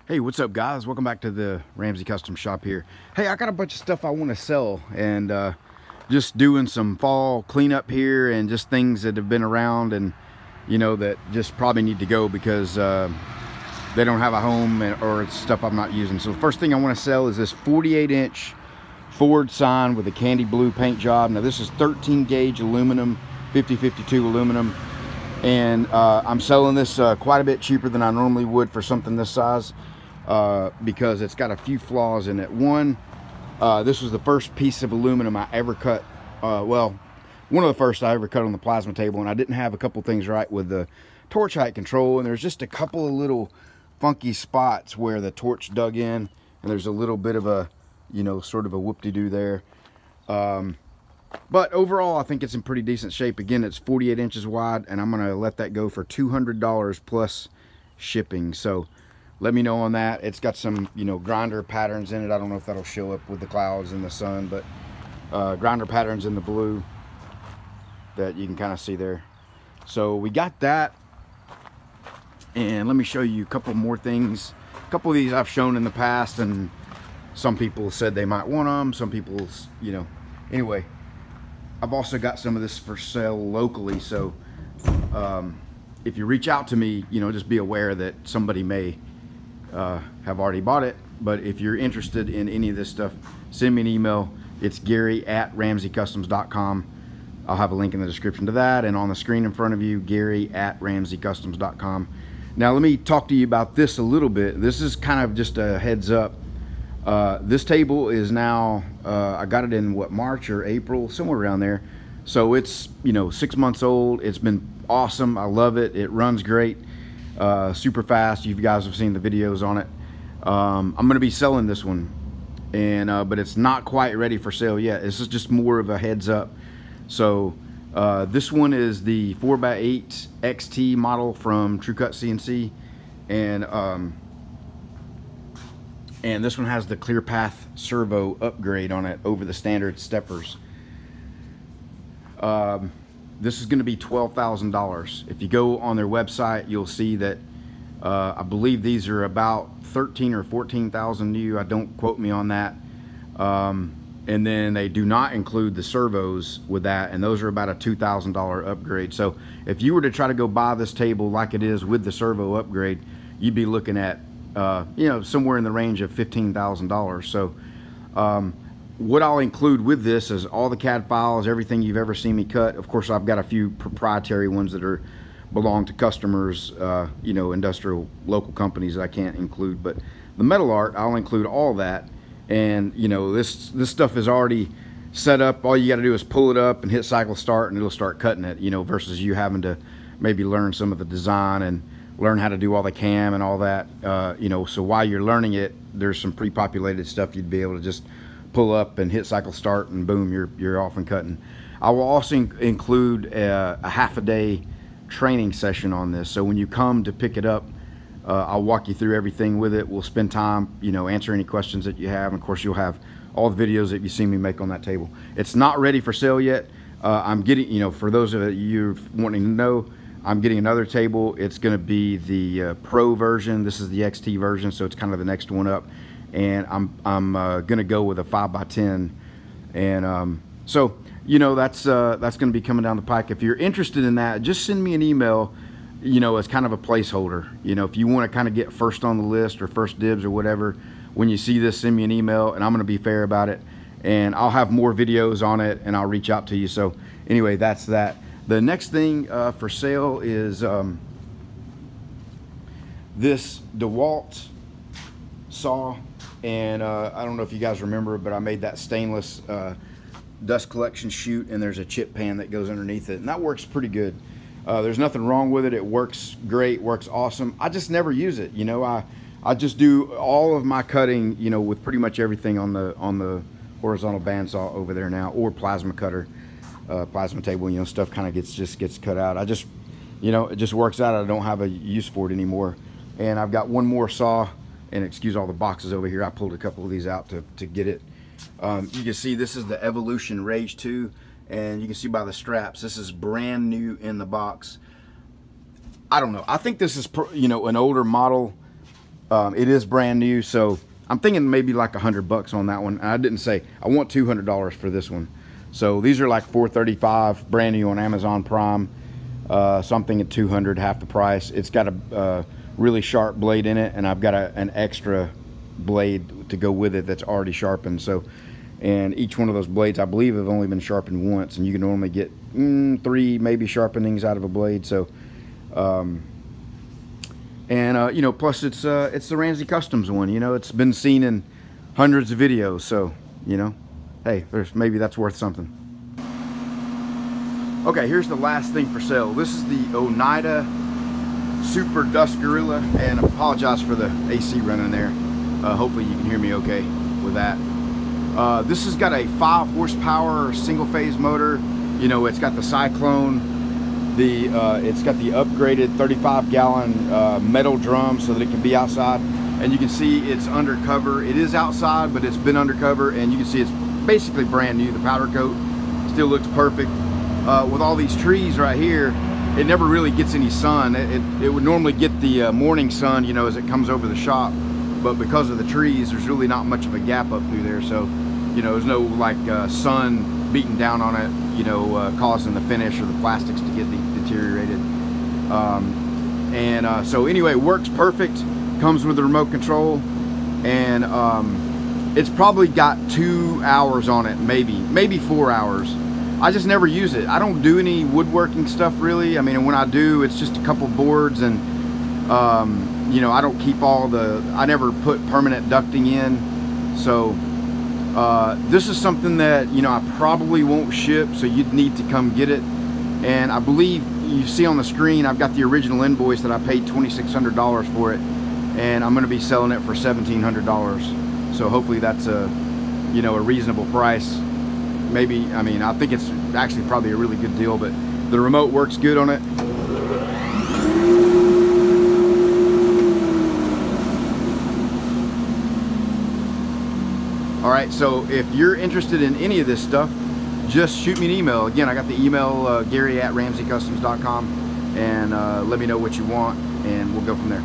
Hey, what's up guys? Welcome back to the Ramsey Custom Shop here. Hey, I got a bunch of stuff I want to sell, and just doing some fall cleanup here and just things that have been around and that just probably need to go because they don't have a home or it's stuff I'm not using. So the first thing I want to sell is this 48-inch Ford sign with a candy blue paint job. Now this is 13 gauge aluminum, 50-52 aluminum, and I'm selling this quite a bit cheaper than I normally would for something this size. Because it's got a few flaws in it. One, this was the first piece of aluminum I ever cut. Well, one of the first I ever cut on the plasma table, and I didn't have a couple things right with the torch height control, and there's just a couple of little funky spots where the torch dug in, and there's a little bit of a, sort of a whoop-de-doo there. But overall, I think it's in pretty decent shape. Again, it's 48 inches wide, and I'm gonna let that go for $200 plus shipping. So let me know on that. It's got some, grinder patterns in it. I don't know if that'll show up with the clouds and the sun, but grinder patterns in the blue that you can kind of see there. So we got that. And let me show you a couple more things. A couple of these I've shown in the past, and some people said they might want them. Some people, Anyway, I've also got some of this for sale locally. So if you reach out to me, just be aware that somebody may have already bought it. But if you're interested in any of this stuff, send me an email. It's Gary@RamseyCustoms.com. I'll have a link in the description to that, and on the screen in front of you, Gary@RamseyCustoms.com. Now let me talk to you about this a little bit. This is kind of just a heads up. This table is now, I got it in what, March or April, somewhere around there. So it's 6 months old. It's been awesome. I love it. It runs great. Super fast. You guys have seen the videos on it. I'm going to be selling this one, and but it's not quite ready for sale yet. This is just more of a heads up. So this one is the 4x8 XT model from TrueCut CNC, and this one has the ClearPath servo upgrade on it over the standard steppers. This is going to be $12,000. If you go on their website, you'll see that I believe these are about 13 or 14,000 new. Don't quote me on that. And then they do not include the servos with that, and those are about a $2,000 upgrade. So if you were to try to go buy this table like it is with the servo upgrade, you'd be looking at somewhere in the range of $15,000. So what I'll include with this is all the CAD files, everything you've ever seen me cut. Of course, I've got a few proprietary ones that belong to customers, industrial local companies that I can't include. But the metal art, I'll include all that. And this stuff is already set up. All you got to do is pull it up and hit cycle start, and it'll start cutting it. Versus you having to maybe learn some of the design and learn how to do all the cam and all that. So while you're learning it, there's some pre-populated stuff you'd be able to just pull up and hit cycle start, and boom, you're off and cutting. I will also include a half-a-day training session on this. So when you come to pick it up, I'll walk you through everything with it. We'll spend time, answer any questions that you have. And of course, you'll have all the videos that you see me make on that table. It's not ready for sale yet. I'm getting, for those of you wanting to know, I'm getting another table. It's going to be the Pro version. This is the XT version, so it's kind of the next one up. And I'm going to go with a 5x10, and so that's going to be coming down the pike. If you're interested in that, just send me an email, as kind of a placeholder. If you want to kind of get first on the list or first dibs or whatever, when you see this, send me an email, and I'm going to be fair about it, and I'll have more videos on it, and I'll reach out to you. So anyway, that's that. The next thing for sale is this DeWalt saw. And I don't know if you guys remember, but I made that stainless dust collection chute, and there's a chip pan that goes underneath it, and that works pretty good. There's nothing wrong with it. It works great, works awesome. I just never use it. I just do all of my cutting, with pretty much everything on the horizontal bandsaw over there now, or plasma cutter, plasma table. Stuff kind of just gets cut out. I just, it just works out. I don't have a use for it anymore. And I've got one more saw. And excuse all the boxes over here. I pulled a couple of these out to get it. You can see this is the Evolution Rage 2, and you can see by the straps, this is brand new in the box. I don't know. I think this is, an older model. It is brand new, so I'm thinking maybe like $100 on that one. And I didn't say, I want $200 for this one. So these are like $435, brand new on Amazon Prime. So I'm thinking $200, half the price. It's got a really sharp blade in it, and I've got an extra blade to go with it that's already sharpened. So, and each one of those blades, I believe, have only been sharpened once, and you can normally get 3 maybe sharpenings out of a blade. So, you know, plus it's the Ramsey Customs one. You know, it's been seen in hundreds of videos. So, you know, hey, maybe that's worth something. Okay, here's the last thing for sale. This is the Oneida Super Dust Gorilla, and I apologize for the AC running there. Hopefully you can hear me okay with that. This has got a 5 horsepower single phase motor. You know, it's got the Cyclone. It's got the upgraded 35-gallon metal drum so that it can be outside. And you can see it's undercover. It is outside, but it's been undercover, and you can see it's basically brand new. The powder coat still looks perfect. With all these trees right here, it never really gets any sun. It would normally get the morning sun, you know, as it comes over the shop. But because of the trees, there's really not much of a gap up through there. So, you know, there's no like sun beating down on it, you know, causing the finish or the plastics to get deteriorated. So anyway, works perfect. Comes with the remote control, and it's probably got 2 hours on it, maybe 4 hours. I just never use it. I don't do any woodworking stuff really. I mean, when I do, it's just a couple boards, and you know, I don't keep I never put permanent ducting in. So this is something that, you know, I probably won't ship, so you'd need to come get it. And I believe you see on the screen, I've got the original invoice that I paid $2,600 for it, and I'm going to be selling it for $1,700. So hopefully that's a, you know, a reasonable price. Maybe, I mean, I think it's actually probably a really good deal, but the remote works good on it. All right, so if you're interested in any of this stuff, just shoot me an email. Again, I got the email, Gary@RamseyCustoms.com, and let me know what you want, and we'll go from there.